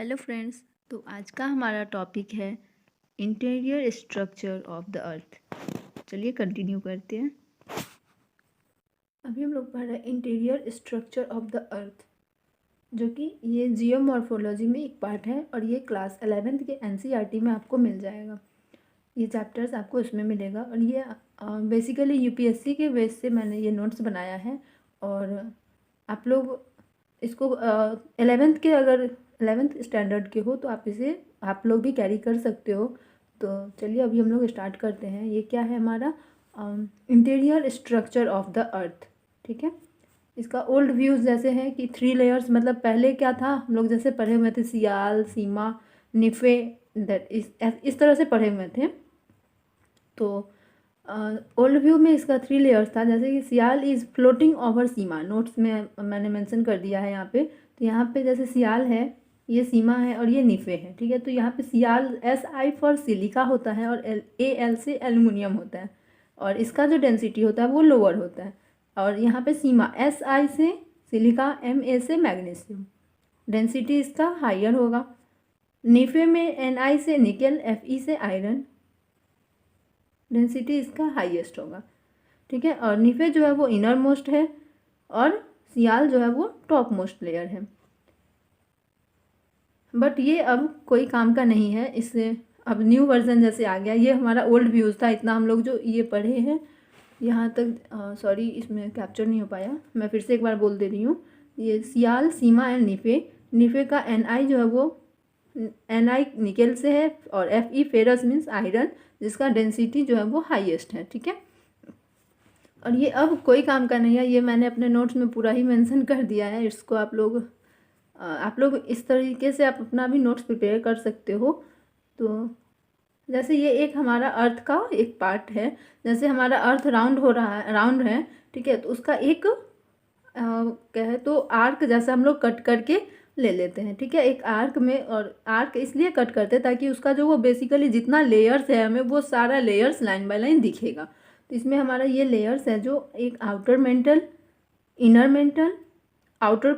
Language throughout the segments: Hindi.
Hello friends. तो आज का हमारा टॉपिक है interior structure of the earth. चलिए कंटिन्यू करते हैं। अभी हम लोग पढ़ रहे हैं interior structure of the earth, जो कि ये जियोमॉर्फोलॉजी में एक पार्ट है और ये क्लास 11th के एनसीईआरटी में आपको मिल जाएगा। ये चैप्टर्स आपको इसमें मिलेगा और ये बेसिकली यूपीएससी के बेस से मैंने ये नोट्स बनाया है। और आप लोग इसको 11th के, अगर 11th स्टैंडर्ड के हो तो आप लोग भी कैरी कर सकते हो। तो चलिए अभी हम लोग स्टार्ट करते हैं। ये क्या है हमारा interior structure of the earth. ठीक है, इसका ओल्ड व्यूज़ जैसे हैं कि 3 लेयर्स, मतलब पहले क्या था हम लोग जैसे पढ़े हुए थे सियाल, सीमा, निफे, दैट इस तरह से पढ़े हुए थे। तो ओल्ड व्यू में इसका 3 लेयर्स था, जैसे कि sial is floating over sima. Notes में मैंने मेंशन कर दिया है यहाँ पे। तो यहाँ पे जैसे सियाल है, ये सीमा है और ये निफे है। ठीक है, तो यहाँ पे सियाल SI फॉर सिलिका होता है और AL से एल्युमिनियम होता है और इसका जो डेंसिटी होता है वो लोअर होता है। और यहाँ पे सीमा SI से सिलिका, MA से मैग्नीशियम, डेंसिटी इसका हायर होगा। निफे में NI से निकल, FE से आयरन, डेंसिटी इसका हाईएस्ट होगा। ठीक है, और निफे जो है वो इनर मोस्ट है और सियाल जो है वो टॉप मोस्ट लेयर है। बट ये अब कोई काम का नहीं है, इससे अब न्यू वर्जन जैसे आ गया। ये हमारा ओल्ड व्यूज़ था, इतना हम लोग जो ये पढ़े हैं यहाँ तक। सॉरी, इसमें कैप्चर नहीं हो पाया, मैं फिर से एक बार बोल दे रही हूँ। ये सियाल, सीमा एंड निफे का NI जो है वो NI निकेल से है और FE फेरस मीन्स आयरन, जिसका डेंसिटी जो है वो हाईएस्ट है। ठीक है, और ये अब कोई काम का नहीं है, ये मैंने अपने नोट्स में पूरा ही मेंशन कर दिया है। इसको आप लोग इस तरीके से आप अपना भी नोट्स प्रिपेयर कर सकते हो। तो जैसे ये एक हमारा अर्थ का एक पार्ट है, जैसे हमारा अर्थ राउंड है। ठीक है, तो उसका एक कहे तो आर्क जैसा हम लोग कट करके ले लेते हैं। ठीक है, एक आर्क में, और आर्क इसलिए कट करते हैं ताकि उसका जो वो बेसिकली जितना लेयर्स है हमें वो सारा लेयर्स लाइन बाय लाइन दिखेगा। तो इसमें हमारा ये लेयर्स है, जो एक outer mental, inner mental, outer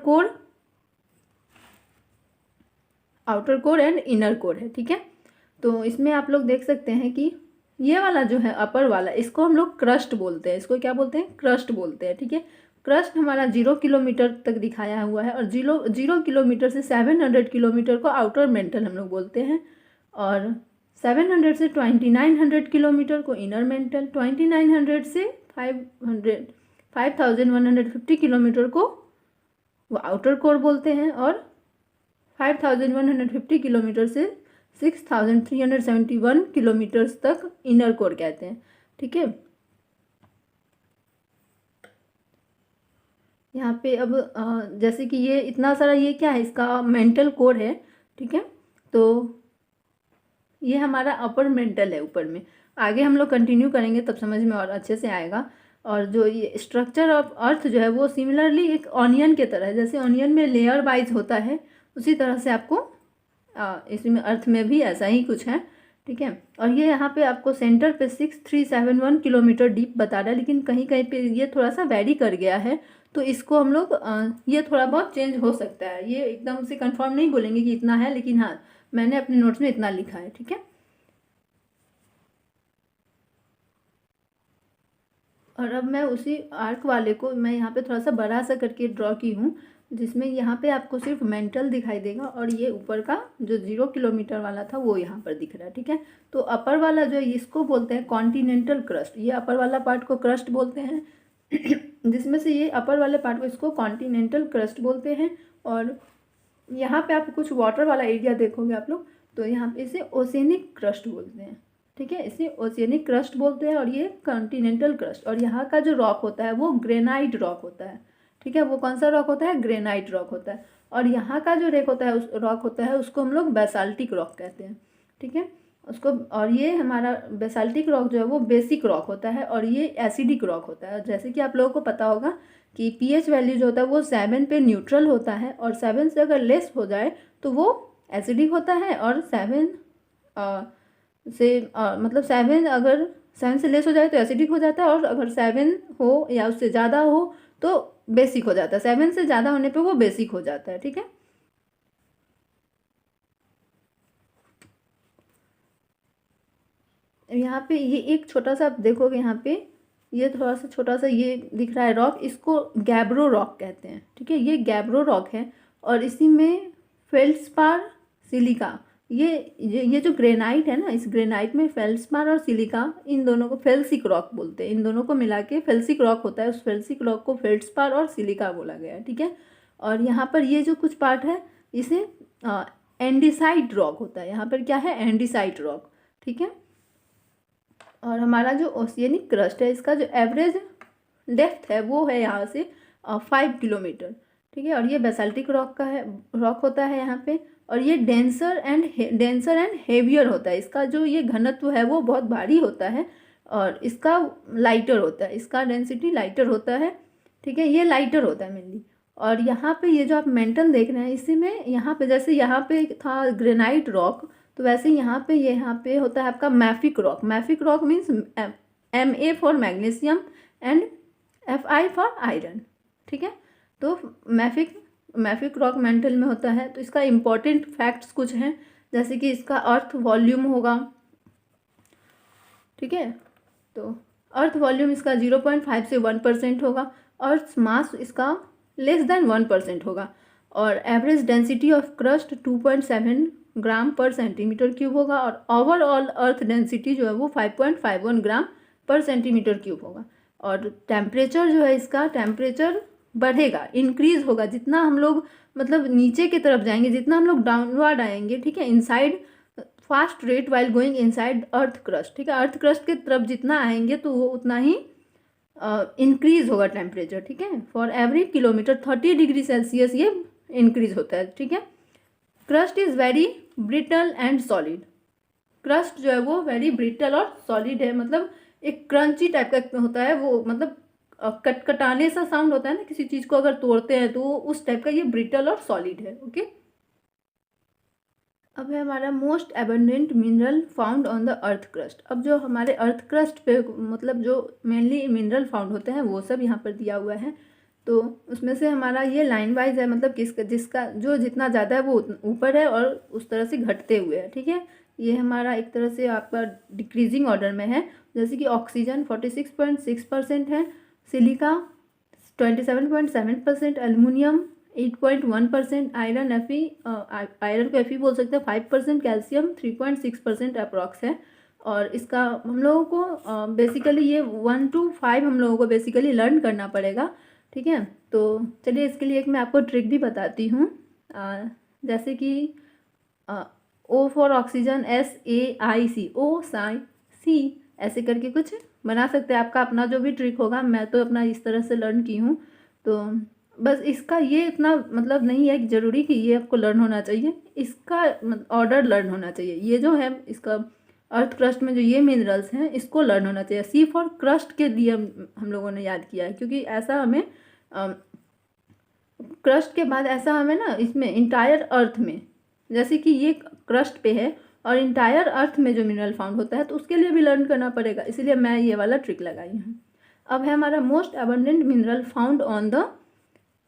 core and inner core है। ठीक है, तो इसमें आप लोग देख सकते हैं कि ये वाला जो है अपर वाला, इसको हम लोग क्रस्ट बोलते हैं। इसको क्या बोलते हैं? क्रस्ट बोलते हैं। ठीक है, क्रस्ट हमारा 0 किलोमीटर तक दिखाया हुआ है और 0 किलोमीटर से 700 किलोमीटर को आउटर मेंटल हम लोग बोलते हैं और 700 से 2900 किलोमीटर को इनर मेंटल, 2900 से 5150 किलोमीटर को वो आउटर कोर बोलते हैं और 5150 किलोमीटर से 6371 किलोमीटर्स तक इनर कोर कहते हैं। ठीक है, यहाँ पे अब जैसे कि ये इतना सारा, ये क्या है? इसका मेंटल कोर है। ठीक है, तो ये हमारा अपर मेंटल है ऊपर में। आगे हम लोग कंटिन्यू करेंगे तब समझ में और अच्छे से आएगा। और जो ये स्ट्रक्चर ऑफ अर्थ जो है वो सिमिलरली एक ऑनियन के तरह है। जैसे ऑनियन में लेयर वाइज होता है, उसी तरह से आपको इसमें अर्थ में भी ऐसा ही कुछ है। ठीक है, और ये यहाँ पे आपको सेंटर पे 6371 किलोमीटर डीप बता रहा है, लेकिन कहीं कहीं पे ये थोड़ा सा वैरी कर गया है। तो इसको हम लोग ये थोड़ा बहुत चेंज हो सकता है, ये एकदम से कंफर्म नहीं बोलेंगे कि इतना है, लेकिन हाँ मैंने अपने नोट्स में इतना लिखा है। ठीक है, और अब मैं उसी आर्क वाले को मैं यहाँ पे थोड़ा सा बड़ा सा करके ड्रॉ की हूँ, जिसमें यहाँ पे आपको सिर्फ मेंटल दिखाई देगा और ये ऊपर का जो 0 किलोमीटर वाला था वो यहाँ पर दिख रहा है। ठीक है, तो अपर वाला जो है इसको बोलते हैं कॉन्टिनेंटल क्रस्ट। ये अपर वाला पार्ट को क्रस्ट बोलते हैं जिसमें से ये अपर वाले पार्ट को इसको कॉन्टिनेंटल क्रस्ट बोलते हैं। और यहाँ पे आप कुछ वाटर वाला एरिया देखोगे आप लोग, तो यहाँ पे इसे ओसेनिक क्रस्ट बोलते हैं। ठीक है, इसे ओशियनिक क्रस्ट बोलते हैं और ये कॉन्टिनेंटल क्रस्ट। और यहाँ का जो रॉक होता है वो ग्रेनाइट रॉक होता है। ठीक है, वो कौन सा रॉक होता है? ग्रेनाइट रॉक होता है। और यहाँ का जो रॉक होता है उसको हम लोग बेसाल्टिक रॉक कहते हैं। ठीक है, उसको, और ये हमारा बेसाल्टिक रॉक जो है वो बेसिक रॉक होता है और ये एसिडिक रॉक होता है। जैसे कि आप लोगों को पता होगा कि pH वैल्यू जो होता है वो 7 पे न्यूट्रल होता है और 7 से अगर लेस हो जाए तो वो एसिडिक होता है और 7 मतलब 7 से लेस हो जाए तो एसिडिक हो जाता है और अगर 7 हो या उससे ज़्यादा हो तो बेसिक हो जाता है। 7 से ज़्यादा होने पे वो बेसिक हो जाता है। ठीक है, यहाँ पे ये एक छोटा सा आप देखोगे, यहाँ पे ये थोड़ा सा छोटा सा ये दिख रहा है रॉक, इसको गैब्रो रॉक कहते हैं, ठीक है। ये गैब्रो रॉक है और इसी में फेल्ड्स्पार सिलिका, ये जो ग्रेनाइट है ना, इस ग्रेनाइट में फेल्ड्स्पार और सिलिका, इन दोनों को फेल्सिक रॉक बोलते हैं। इन दोनों को मिला के फेल्सिक रॉक होता है, उस फेल्सिक रॉक को फेल्ड्स्पार और सिलिका बोला गया है, ठीक है। और यहाँ पर ये जो कुछ पार्ट है इसे एंडिसाइट रॉक होता है। यहाँ पर क्या है, एंडिसाइट रॉक, ठीक है। और हमारा जो ओशियनिक क्रस्ट है, इसका जो एवरेज डेप्थ है वो है यहाँ से 5 किलोमीटर, ठीक है। और ये बेसाल्टिक रॉक का है, रॉक होता है यहाँ पे। और ये डेंसर एंड हेवियर होता है, इसका जो ये घनत्व है वो बहुत भारी होता है और इसका लाइटर होता है, इसका डेंसिटी लाइटर होता है, ठीक है। ये लाइटर होता है मेनली। और यहाँ पे ये जो आप मेंटल देख रहे हैं, इसी में यहाँ पे जैसे यहाँ पे था ग्रेनाइट रॉक, तो वैसे यहाँ पे होता है आपका mafic rock. Mafic rock means Ma for magnesium and Fi for iron, ठीक है। तो मैफिक रॉक मेंटल में होता है। तो इसका इम्पोर्टेंट फैक्ट्स कुछ हैं, जैसे कि इसका अर्थ वॉल्यूम होगा, ठीक है। तो अर्थ वॉल्यूम इसका 0.5 से 1% होगा। अर्थ मास इसका लेस देन 1% होगा। और एवरेज डेंसिटी ऑफ क्रस्ट 2.7 ग्राम पर सेंटीमीटर क्यूब होगा। और ओवरऑल अर्थ डेंसिटी जो है वो 5.51 ग्राम पर सेंटीमीटर क्यूब होगा। और टेम्परेचर जो है, इसका टेम्परेचर बढ़ेगा, इंक्रीज होगा जितना हम लोग मतलब नीचे की तरफ जाएंगे, जितना हम लोग डाउनवर्ड आएंगे, ठीक है, inside fast rate while going inside earth crust, ठीक है। अर्थ क्रस्ट की तरफ जितना आएंगे तो वो उतना ही इंक्रीज होगा टेम्परेचर, ठीक है। For every kilometre 30 degree Celsius ये इंक्रीज होता है, ठीक है। Crust is very brittle and solid. Crust जो है वो वेरी ब्रिटल और सॉलिड है, मतलब एक क्रंची टाइप का होता है वो, मतलब कटकटाने सा साउंड होता है ना किसी चीज़ को अगर तोड़ते हैं, तो उस टाइप का ये ब्रिटल और सॉलिड है, ओके। अब है हमारा most abundant mineral found on the earth crust. अब जो हमारे अर्थ क्रस्ट पे मतलब जो मेनली मिनरल फाउंड होते हैं वो सब यहाँ पर दिया हुआ है। तो उसमें से हमारा ये लाइन वाइज है, मतलब जिसका जो जितना ज़्यादा है वो ऊपर है और उस तरह से घटते हुए है, ठीक है। ये हमारा एक तरह से आपका डिक्रीजिंग ऑर्डर में है, जैसे कि ऑक्सीजन 46.6% है, सिलिका 27.7%, एल्युमिनियम 8.1%, आयरन आयरन को Fe बोल सकते हैं 5%, कैल्शियम 3.6% अप्रॉक्स है। और इसका हम लोगों को बेसिकली ये 1 to 5 हम लोगों को बेसिकली लर्न करना पड़ेगा, ठीक है। तो चलिए इसके लिए एक मैं आपको ट्रिक भी बताती हूँ, जैसे कि O for oxygen SAIC, O-SAI-C ऐसे करके कुछ बना सकते हैं। आपका अपना जो भी ट्रिक होगा, मैं तो अपना इस तरह से लर्न की हूँ। तो बस इसका ये इतना मतलब नहीं है कि ज़रूरी कि ये आपको लर्न होना चाहिए, इसका ऑर्डर लर्न होना चाहिए। ये जो है इसका अर्थ क्रस्ट में जो ये मिनरल्स हैं इसको लर्न होना चाहिए। C फॉर क्रस्ट के लिए हम लोगों ने याद किया है, क्योंकि ऐसा हमें क्रस्ट के बाद ऐसा हमें ना इसमें इंटायर अर्थ में, जैसे कि ये क्रस्ट पे है और इंटायर अर्थ में जो मिनरल फाउंड होता है तो उसके लिए भी लर्न करना पड़ेगा, इसीलिए मैं ये वाला ट्रिक लगाई हूँ। अब है हमारा most abundant mineral found on the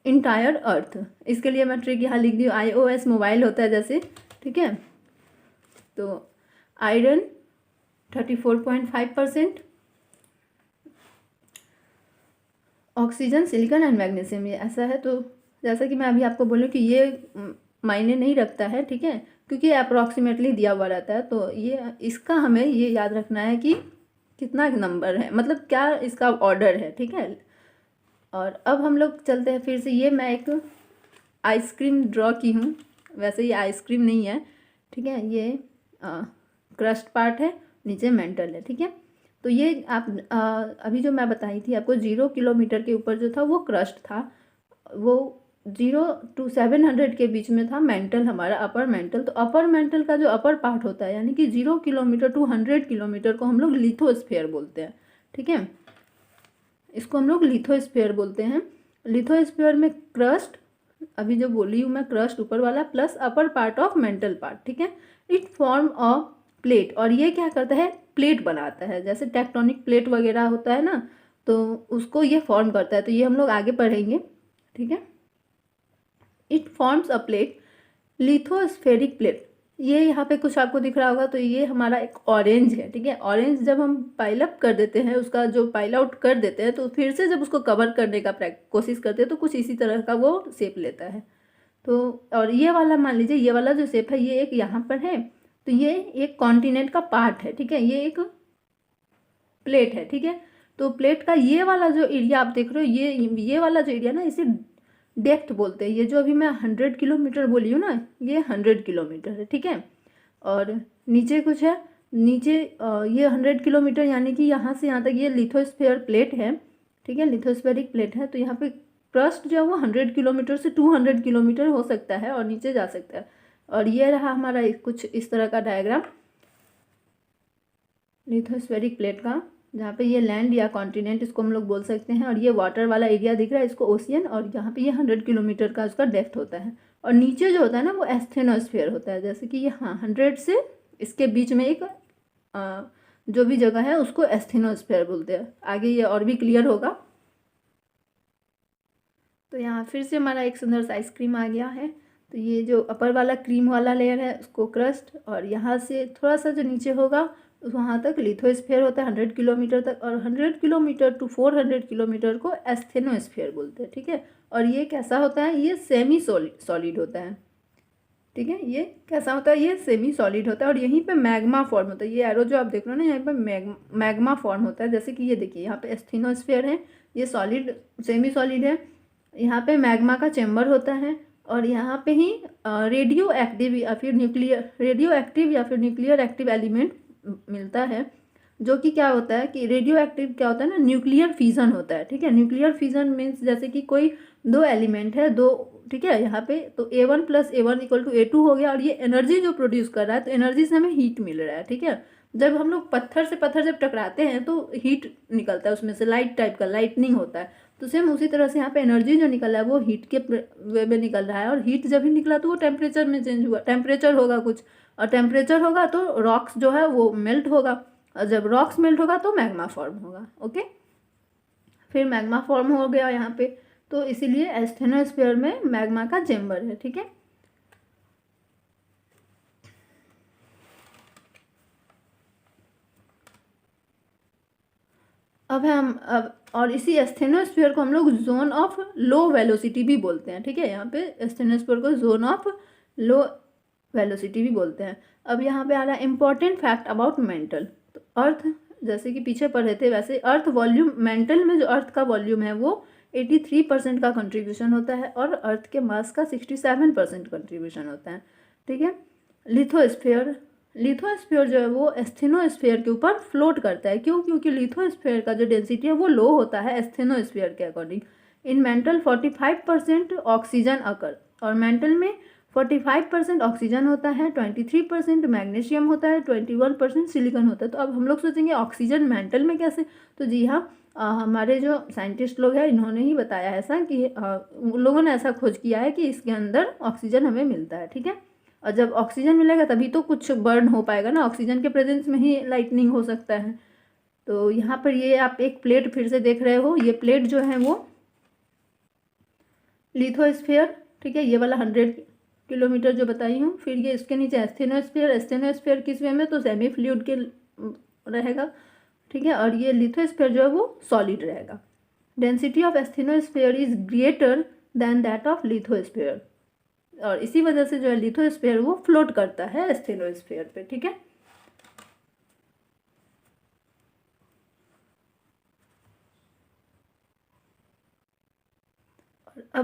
entire earth. इसके लिए मैं ट्रिक यहाँ लिख दी, iOS मोबाइल होता है जैसे, ठीक है। तो iron 34.5%, oxygen, silicon and magnesium, ये ऐसा है। तो जैसा कि मैं अभी आपको बोलूँ कि ये मायने नहीं रखता है, ठीक है, क्योंकि अप्रॉक्सीमेटली दिया हुआ रहता है। तो ये इसका हमें ये याद रखना है कि कितना नंबर है, मतलब क्या इसका ऑर्डर है, ठीक है। और अब हम लोग चलते हैं फिर से, ये मैं एक आइसक्रीम ड्रॉ की हूँ, वैसे ये आइसक्रीम नहीं है, ठीक है। ये क्रस्ट पार्ट है, नीचे मेंटल है, ठीक है। तो ये आप अभी जो मैं बताई थी आपको 0 किलोमीटर के ऊपर जो था वो क्रस्ट था, वो 0 to 700 के बीच में था मेंटल, हमारा अपर मेंटल। तो अपर मेंटल का जो अपर पार्ट होता है, यानी कि 0 किलोमीटर टू 100 किलोमीटर को हम लोग लिथोस्फीयर बोलते हैं, ठीक है। इसको हम लोग लिथोस्फीयर बोलते हैं। लिथोस्फीयर में क्रस्ट, अभी जो बोली हूँ मैं, क्रस्ट ऊपर वाला plus upper part of mental part, ठीक है। इट फॉर्म अ प्लेट, और ये क्या करता है, प्लेट बनाता है, जैसे टेक्टोनिक प्लेट वगैरह होता है ना, तो उसको ये फॉर्म करता है। तो ये हम लोग आगे पढ़ेंगे, ठीक है। It forms a plate, lithospheric plate. ये यहाँ पे कुछ आपको दिख रहा होगा, तो ये हमारा एक ऑरेंज है, ठीक है। ऑरेंज जब हम पाइल अप कर देते हैं, उसका जो पाइल आउट कर देते हैं, तो फिर से जब उसको कवर करने का कोशिश करते हैं तो कुछ इसी तरह का वो शेप लेता है। तो और ये वाला मान लीजिए, ये वाला जो शेप है ये एक यहाँ पर है, तो ये एक कॉन्टिनेंट का पार्ट है, ठीक है। ये एक प्लेट है, ठीक है। तो प्लेट का ये वाला जो एरिया आप देख रहे हो, ये वाला जो एरिया ना, इसे डेप्थ बोलते हैं। ये जो अभी मैं 100 किलोमीटर बोली हूँ ना, ये 100 किलोमीटर है, ठीक है। और नीचे कुछ है, नीचे ये 100 किलोमीटर, यानी कि यहाँ से यहाँ तक ये लिथोस्फीयर प्लेट है, ठीक है। लिथोस्फेरिक प्लेट है, तो यहाँ पे क्रस्ट जो है वो 100 किलोमीटर से 200 किलोमीटर हो सकता है और नीचे जा सकता है। और ये रहा हमारा कुछ इस तरह का डायग्राम लिथोस्फेरिक प्लेट का, जहाँ पे ये लैंड या कॉन्टिनेंट इसको हम लोग बोल सकते हैं, और ये वाटर वाला एरिया दिख रहा है, इसको ओशियन, और यहाँ पे ये 100 किलोमीटर का उसका डेप्थ होता है। और नीचे जो होता है ना वो एस्थेनोस्फीयर होता है, जैसे कि ये, हाँ, 100 से इसके बीच में एक जो भी जगह है उसको एस्थेनोस्फीयर बोलते हैं। आगे ये और भी क्लियर होगा। तो यहाँ फिर से हमारा एक सुंदर सा आइसक्रीम आ गया है। तो ये जो अपर वाला क्रीम वाला लेयर है उसको क्रस्ट, और यहाँ से थोड़ा सा जो नीचे होगा वहाँ तक लिथोस्फीयर होता है 100 किलोमीटर तक, और 100 किलोमीटर टू 400 किलोमीटर को एस्थेनोस्फीयर बोलते हैं, ठीक है। और ये कैसा होता है, ये सेमी सॉलिड होता है, ठीक है। ये कैसा होता है, ये सेमी सॉलिड होता है, और यहीं पे मैग्मा फॉर्म होता है। ये एरो जो आप देख रहे हो ना, यहाँ पे मैग्मा फॉर्म होता है। जैसे कि ये देखिए, यहाँ पे एस्थेनोस्फीयर है, ये सॉलिड सेमी सॉलिड है, यहाँ पे मैग्मा का चैम्बर होता है, और यहाँ पे ही रेडियो एक्टिव या फिर न्यूक्लियर एक्टिव एलिमेंट मिलता है, जो कि क्या होता है कि रेडियो एक्टिव क्या होता है ना, न्यूक्लियर फिजन होता है, ठीक है। न्यूक्लियर फिजन मीन्स जैसे कि कोई दो एलिमेंट है, दो, ठीक है, यहाँ पे तो A1 + A1 = A2 हो गया, और ये एनर्जी जो प्रोड्यूस कर रहा है, तो एनर्जी से हमें हीट मिल रहा है, ठीक है। जब हम लोग पत्थर से पत्थर जब टकराते हैं तो हीट निकलता है उसमें से, लाइट टाइप का, लाइटनिंग होता है। तो सेम उसी तरह से यहाँ पे एनर्जी जो निकल रहा है वो हीट के वे में निकल रहा है, और हीट जब ही निकला तो वो टेम्परेचर में चेंज हुआ, टेम्परेचर होगा कुछ, और टेम्परेचर होगा तो रॉक्स जो है वो मेल्ट होगा, और जब रॉक्स मेल्ट होगा तो मैग्मा फॉर्म होगा, ओके। फिर मैग्मा फॉर्म हो गया यहाँ पे, तो इसीलिए एस्थेनोस्फीयर में मैग्मा का चेम्बर है, ठीक है। अब और इसी एस्थेनोस्फीयर को हम लोग जोन ऑफ लो वेलोसिटी भी बोलते हैं, ठीक है। यहाँ पे एस्थेनोस्फीयर को जोन ऑफ लो वेलोसिटी भी बोलते हैं। अब यहाँ पे आ रहा है इंपॉर्टेंट फैक्ट अबाउट मेंटल। तो अर्थ, जैसे कि पीछे पढ़े थे वैसे, अर्थ वॉल्यूम, मेंटल में जो अर्थ का वॉल्यूम है वो 83% का कंट्रीब्यूशन होता है, और अर्थ के मास का 67% कंट्रीब्यूशन होता है, ठीक है। लिथोस्फीयर जो है वो एस्थेनोस्फीयर के ऊपर फ्लोट करता है। क्यों? क्योंकि लिथोस्फीयर का जो डेंसिटी है वो लो होता है एस्थेनोस्फीयर के अकॉर्डिंग। इन मेंटल 45% ऑक्सीजन अकर, और मेंटल में 45% ऑक्सीजन होता है, 23% मैग्नीशियम होता है, 21% सिलिकॉन होता है। तो अब हम लोग सोचेंगे ऑक्सीजन मेंटल में कैसे, तो जी हाँ, हमारे जो साइंटिस्ट लोग हैं इन्होंने ही बताया ऐसा कि उन लोगों ने ऐसा खोज किया है कि इसके अंदर ऑक्सीजन हमें मिलता है, ठीक है। और जब ऑक्सीजन मिलेगा तभी तो कुछ बर्न हो पाएगा ना, ऑक्सीजन के प्रेजेंस में ही लाइटनिंग हो सकता है। तो यहाँ पर ये आप एक प्लेट फिर से देख रहे हो, ये प्लेट जो है वो लिथोस्फीयर, ठीक है, ये वाला 100 किलोमीटर जो बताई हूँ। फिर ये इसके नीचे एस्थेनोस्फीयर किस वे में, तो सेमी फ्लूइड के रहेगा, ठीक है। और ये लिथोस्फीयर जो है वो सॉलिड रहेगा। Density of asthenosphere is greater than that of lithosphere, और इसी वजह से जो है लिथोस्फीयर वो फ्लोट करता है एस्थेनोस्फीयर पे, ठीक है। और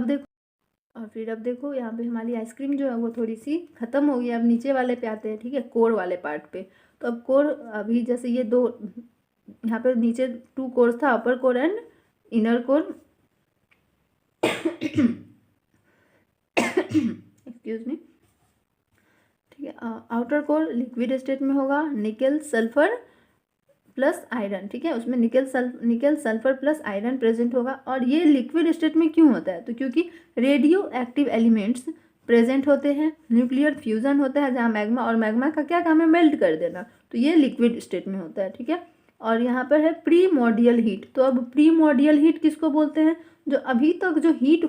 अब देखो यहाँ पे हमारी आइसक्रीम जो है वो थोड़ी सी ख़त्म हो गई। अब नीचे वाले पे आते हैं, ठीक है, कोर वाले पार्ट पे। तो अब कोर, अभी जैसे ये दो, यहाँ पे नीचे 2 कोर्स था, upper core and inner core, excuse me, ठीक है। आउटर कोर लिक्विड स्टेट में होगा, निकल सल्फर प्लस आयरन, ठीक है, उसमें निकल सल्फर प्लस आयरन प्रेजेंट होगा। और ये लिक्विड स्टेट में क्यों होता है, तो क्योंकि रेडियो एक्टिव एलिमेंट्स प्रेजेंट होते हैं, न्यूक्लियर फ्यूजन होता है जहाँ मैग्मा, और मैग्मा का क्या काम है, मेल्ट कर देना, तो ये लिक्विड स्टेट में होता है, ठीक है। और यहाँ पर है प्रीमोर्डियल हीट। तो अब प्रीमोर्डियल हीट किसको बोलते हैं, जो अभी तक जो हीट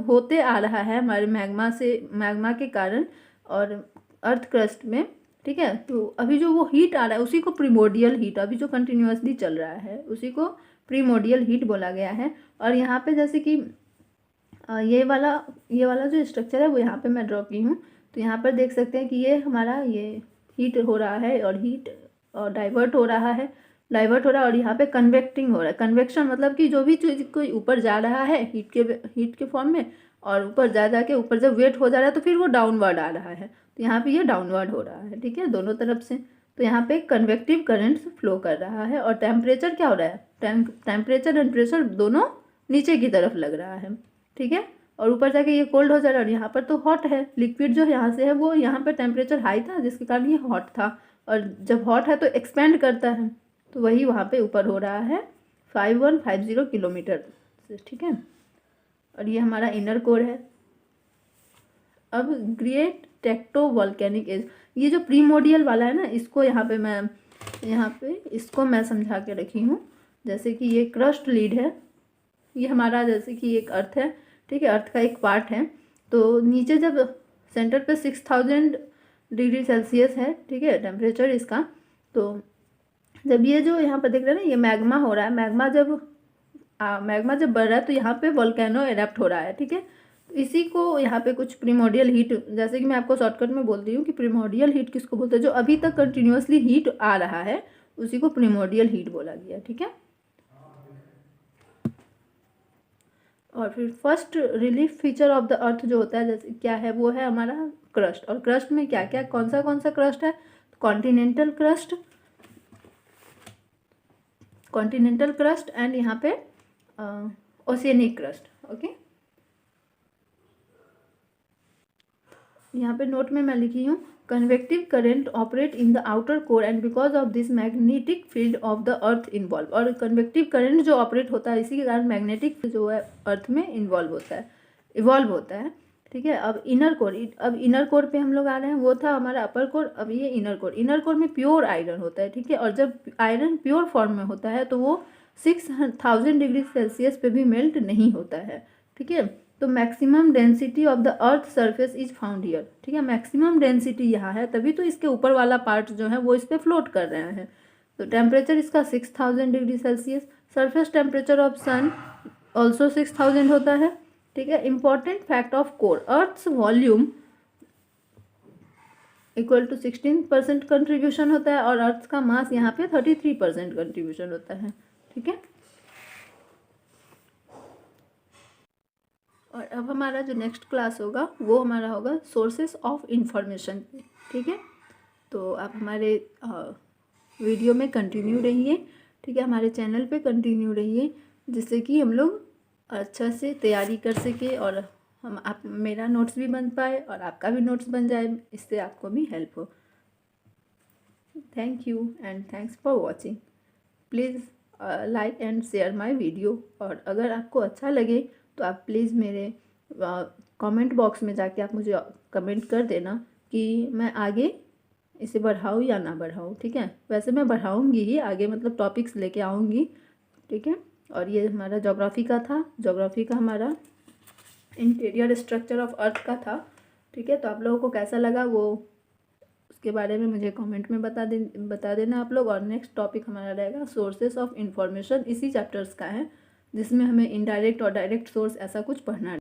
होते आ रहा है हमारे मैग्मा के कारण, और अर्थ क्रस्ट में, ठीक है। तो अभी जो वो हीट आ रहा है उसी को प्रीमोर्डियल हीट, अभी जो कंटिन्यूसली चल रहा है उसी को प्रीमोर्डियल हीट बोला गया है। और यहाँ पे जैसे कि ये वाला जो स्ट्रक्चर है वो यहाँ पे मैं ड्रॉ की हूँ। तो यहाँ पर देख सकते हैं कि ये हमारा ये हीट हो रहा है और हीट डाइवर्ट हो रहा है, और यहाँ पे कन्वेक्टिंग हो रहा है। कन्वेक्शन मतलब कि जो भी चीज़ कोई ऊपर जा रहा है हीट के फॉर्म में, और ऊपर जा के ऊपर जब वेट हो जा रहा है तो फिर वो डाउनवर्ड आ रहा है। तो यहाँ पे ये डाउनवर्ड हो रहा है, ठीक है, दोनों तरफ से। तो यहाँ पे कन्वेक्टिव करंट्स फ्लो कर रहा है और टेम्परेचर क्या हो रहा है, टेम्परेचर एंड प्रेशर दोनों नीचे की तरफ लग रहा है, ठीक है। और ऊपर जाके ये कोल्ड हो जा रहा है और यहाँ पर तो हॉट है। लिक्विड जो यहाँ से है वो यहाँ पर टेम्परेचर हाई था जिसके कारण ये हॉट था, और जब हॉट है तो एक्सपेंड करता है, तो वही वहाँ पे ऊपर हो रहा है 5150 किलोमीटर से, ठीक है। और ये हमारा इनर कोर है। अब ग्रेट टेक्टो वॉल्केनिक एज, ये जो प्रीमोर्डियल वाला है ना, इसको इसको मैं समझा के रखी हूँ। जैसे कि ये क्रस्ट लीड है, ये हमारा जैसे कि एक अर्थ है, ठीक है, अर्थ का एक पार्ट है। तो नीचे जब सेंटर पे 6000 डिग्री सेल्सियस है, ठीक है, टेम्परेचर इसका। तो जब ये जो यहाँ पर देख रहे हैं ना, ये मैग्मा हो रहा है, मैग्मा जब बढ़ रहा है तो यहाँ पे वोल्केनो एरप्ट हो रहा है, ठीक है। तो इसी को यहाँ पे कुछ प्रीमोर्डियल हीट, जैसे कि मैं आपको शॉर्टकट में बोलती हूँ कि प्रीमोर्डियल हीट किसको बोलते हैं, जो अभी तक कंटिन्यूसली हीट आ रहा है उसी को प्रीमोर्डियल हीट बोला गया, ठीक है। और फिर first relief feature of the earth जो होता है जैसे क्या है, वो है हमारा क्रस्ट। और क्रस्ट में क्या क्या कौन सा क्रस्ट है, कॉन्टिनेंटल क्रस्ट एंड यहाँ पे ओशियनिक क्रस्ट, ओके। यहाँ पे नोट में मैं लिखी हूँ, convective current operate in the outer core and because of this magnetic field of the earth involve. और कन्वेक्टिव करंट जो ऑपरेट होता है इसी के कारण मैग्नेटिक जो है अर्थ में इन्वॉल्व होता है, ठीक है। अब इनर कोर पे हम लोग आ रहे हैं, वो था हमारा अपर कोर। अब ये इनर कोर में प्योर आयरन होता है, ठीक है। और जब आयरन प्योर फॉर्म में होता है तो वो 6000 डिग्री सेल्सियस पे भी मेल्ट नहीं होता है, ठीक है। तो maximum density of the earth surface is found here, ठीक है। मैक्सिमम डेंसिटी यहाँ है, तभी तो इसके ऊपर वाला पार्ट जो है वो इस पर फ्लोट कर रहे हैं। तो टेम्परेचर इसका 6000 degree Celsius. Surface temperature of sun also 6000 होता है, ठीक है। Important fact of core, earth's volume equal to 16% contribution होता है और अर्थ का मास यहाँ पे 33% कंट्रीब्यूशन होता है, ठीक है। और अब हमारा जो नेक्स्ट क्लास होगा वो हमारा होगा सोर्सेस ऑफ इंफॉर्मेशन, ठीक है। तो आप हमारे वीडियो में कंटिन्यू रहिए, ठीक है, हमारे चैनल पे कंटिन्यू रहिए, जिससे कि हम लोग अच्छा से तैयारी कर सके और आप मेरा नोट्स भी बन पाए और आपका भी नोट्स बन जाए, इससे आपको भी हेल्प हो। Thank you and thanks for watching. Please like and share my video. और अगर आपको अच्छा लगे तो आप प्लीज़ मेरे कमेंट बॉक्स में जाके आप मुझे कमेंट कर देना कि मैं आगे इसे बढ़ाऊँ या ना बढ़ाऊँ, ठीक है। वैसे मैं बढ़ाऊँगी ही आगे, मतलब टॉपिक्स लेके आऊँगी, ठीक है। और ये हमारा ज्योग्राफी का हमारा इंटीरियर स्ट्रक्चर ऑफ अर्थ का था, ठीक है। तो आप लोगों को कैसा लगा वो उसके बारे में मुझे कमेंट में बता देना आप लोग। और नेक्स्ट टॉपिक हमारा रहेगा सोर्सेस ऑफ इंफॉर्मेशन, इसी चैप्टर्स का है, जिसमें हमें इनडायरेक्ट और डायरेक्ट सोर्स ऐसा कुछ पढ़ना है।